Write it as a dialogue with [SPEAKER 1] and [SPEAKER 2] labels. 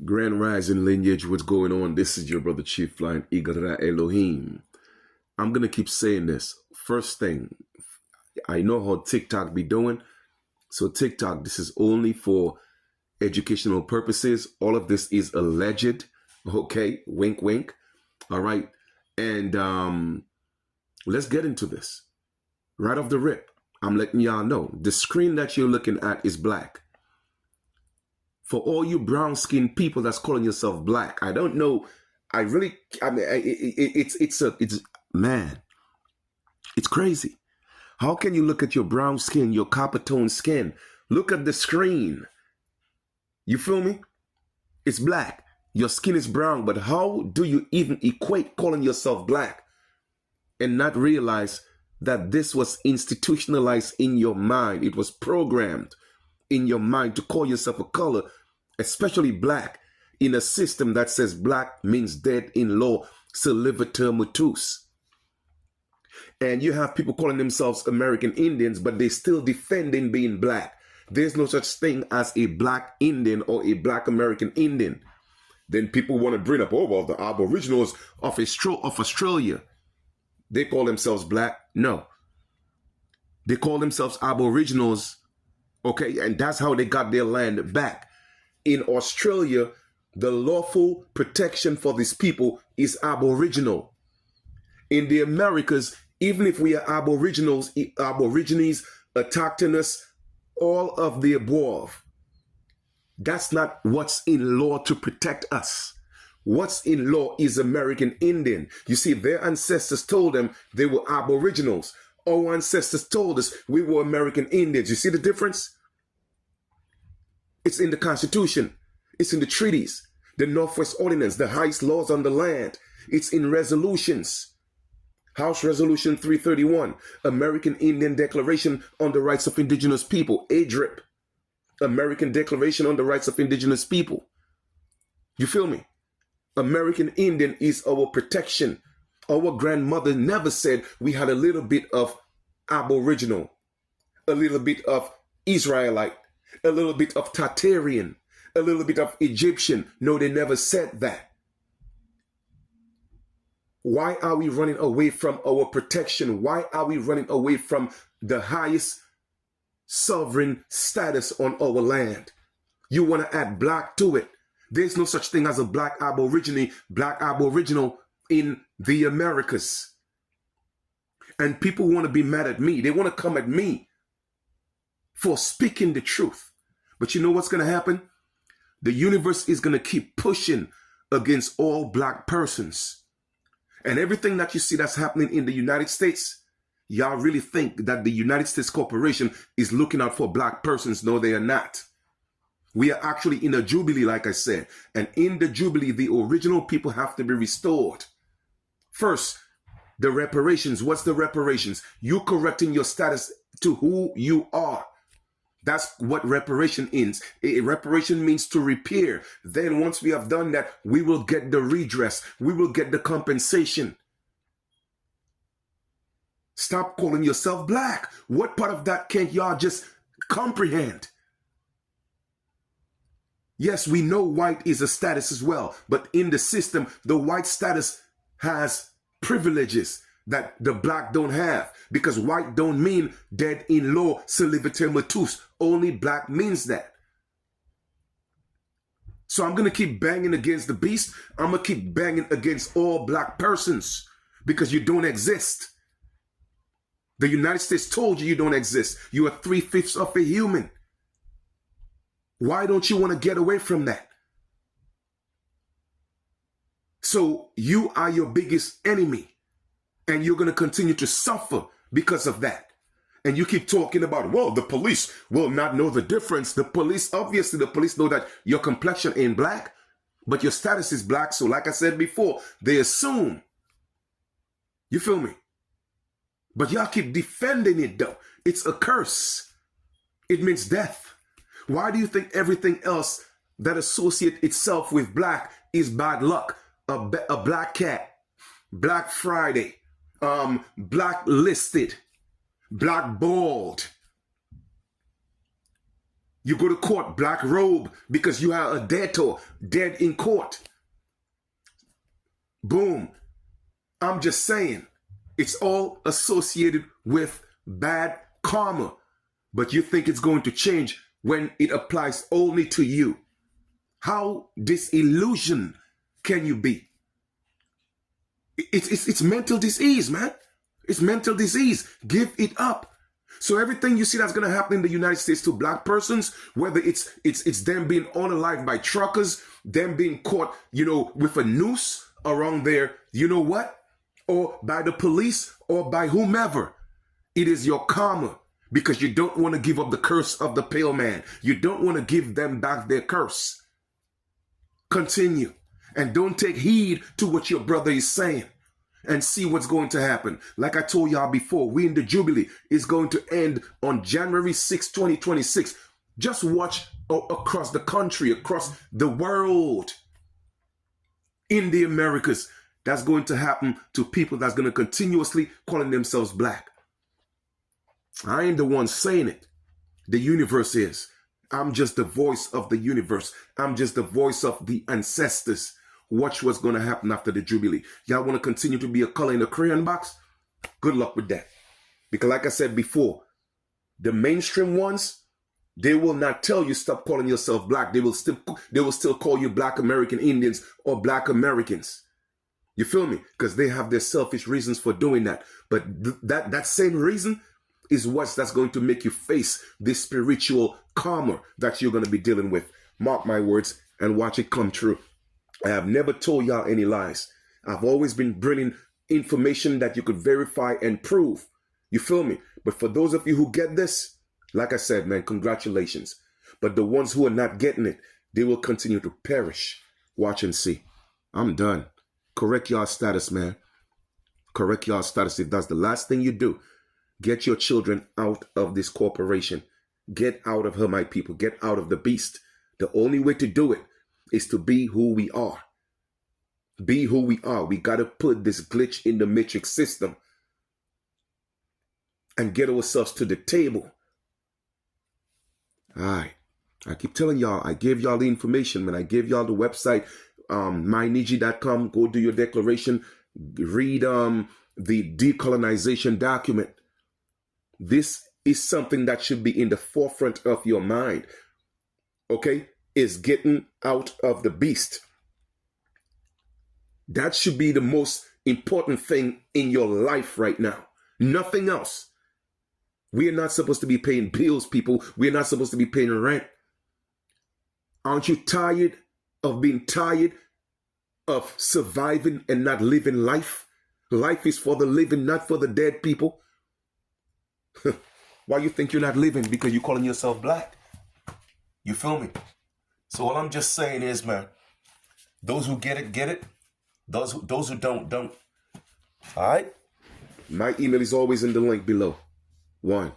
[SPEAKER 1] Grand Rising lineage, what's going on? This is your brother Chief Flying Eagle Elohim. I'm going to keep saying this. First thing, I know how TikTok be doing. So TikTok, this is only for educational purposes. All of this is alleged. Okay, wink, wink. All right. And let's get into this. Right off the rip, I'm letting y'all know. The screen that you're looking at is black. For all you brown-skinned people that's calling yourself black, I don't know. Man, it's crazy. How can you look at your brown skin, your copper tone skin? Look at the screen. You feel me? It's black. Your skin is brown, but how do you even equate calling yourself black and not realize that this was institutionalized in your mind? It was programmed in your mind to call yourself a color, especially black, in a system that says black means dead in law, saliviter mutus. And you have people calling themselves American Indians, but they still defending being black. There's no such thing as a black Indian or a black American Indian. Then people want to bring up, oh, well, the Aboriginals of Australia, they call themselves black. No. They call themselves Aboriginals, okay? And that's how they got their land back. In Australia, the lawful protection for these people is Aboriginal. In the Americas, even if we are Aborigines, autochthonous, all of the above, that's not what's in law to protect us. What's in law is American Indian. You see, their ancestors told them they were Aboriginals. Our ancestors told us we were American Indians. You see the difference? It's in the Constitution. It's in the treaties, the Northwest Ordinance, the highest laws on the land. It's in resolutions. House Resolution 331, American Indian Declaration on the Rights of Indigenous People, ADRIP, American Declaration on the Rights of Indigenous People. You feel me? American Indian is our protection. Our grandmother never said we had a little bit of Aboriginal, a little bit of Israelite, a little bit of Tartarian, a little bit of Egyptian. No, they never said that. Why are we running away from our protection? Why are we running away from the highest sovereign status on our land? You want to add black to it. There's no such thing as a black Aboriginal in the Americas. And people want to be mad at me. They want to come at me for speaking the truth. But you know what's going to happen? The universe is going to keep pushing against all black persons. And everything that you see that's happening in the United States, y'all really think that the United States Corporation is looking out for black persons. No, they are not. We are actually in a jubilee, like I said. And in the jubilee, the original people have to be restored. First, the reparations. What's the reparations? You correcting your status to who you are. That's what reparation is. A reparation means to repair. Then once we have done that, we will get the redress. We will get the compensation. Stop calling yourself black. What part of that can't y'all just comprehend? Yes, we know white is a status as well, but in the system, the white status has privileges that the black don't have, because white don't mean dead in law, saliviter mutus. Only black means that. So I'm going to keep banging against the beast. I'm going to keep banging against all black persons because you don't exist. The United States told you you don't exist. You are 3/5 of a human. Why don't you want to get away from that? So you are your biggest enemy. And you're going to continue to suffer because of that. And you keep talking about, well, the police will not know the difference. Obviously the police know that your complexion ain't black, but your status is black. So like I said before, they assume. You feel me? But y'all keep defending it though. It's a curse. It means death. Why do you think everything else that associates itself with black is bad luck? A black cat, Black Friday, blacklisted, blackballed. You go to court, black robe, because you are a debtor, dead in court. Boom. I'm just saying, it's all associated with bad karma. But you think it's going to change when it applies only to you. How disillusioned can you be? It's mental disease, man. It's mental disease. Give it up. So everything you see that's going to happen in the United States to black persons, whether it's them being unalived by truckers, them being caught, with a noose around their, or by the police or by whomever, it is your karma, because you don't want to give up the curse of the pale man. You don't want to give them back their curse. Continue, and don't take heed to what your brother is saying, and see what's going to happen. Like I told y'all before, we in the Jubilee is going to end on January 6, 2026. Just watch across the country, across the world, in the Americas. That's going to happen to people that's going to continuously calling themselves black. I ain't the one saying it. The universe is. I'm just the voice of the universe. I'm just the voice of the ancestors. Watch what's going to happen after the Jubilee. Y'all want to continue to be a color in the crayon box? Good luck with that. Because like I said before, the mainstream ones, they will not tell you stop calling yourself black. They will still call you Black American Indians or Black Americans. You feel me? Because they have their selfish reasons for doing that. But that same reason is that's going to make you face this spiritual karma that you're going to be dealing with. Mark my words and watch it come true. I have never told y'all any lies. I've always been bringing information that you could verify and prove. You feel me? But for those of you who get this, like I said, man, congratulations. But the ones who are not getting it, they will continue to perish. Watch and see. I'm done. Correct y'all status, man. Correct y'all status. If that's the last thing you do, get your children out of this corporation. Get out of her, my people. Get out of the beast. The only way to do it is to be who we are. Be who we are. We got to put this glitch in the matrix system and get ourselves to the table. All right. I keep telling y'all, I gave y'all the information, man. I gave y'all the website, myniji.com. Go do your declaration. Read the decolonization document. This is something that should be in the forefront of your mind. Okay? Is getting out of the beast. That should be the most important thing in your life right now. Nothing else. We are not supposed to be paying bills, people. We are not supposed to be paying rent. Aren't you tired of being tired of surviving and not living life? Life is for the living, not for the dead, people. Why you think you're not living? Because you're calling yourself black. You feel me? So all I'm just saying is, man, those who get it, get it. Those who don't, don't. All right? My email is always in the link below. 1.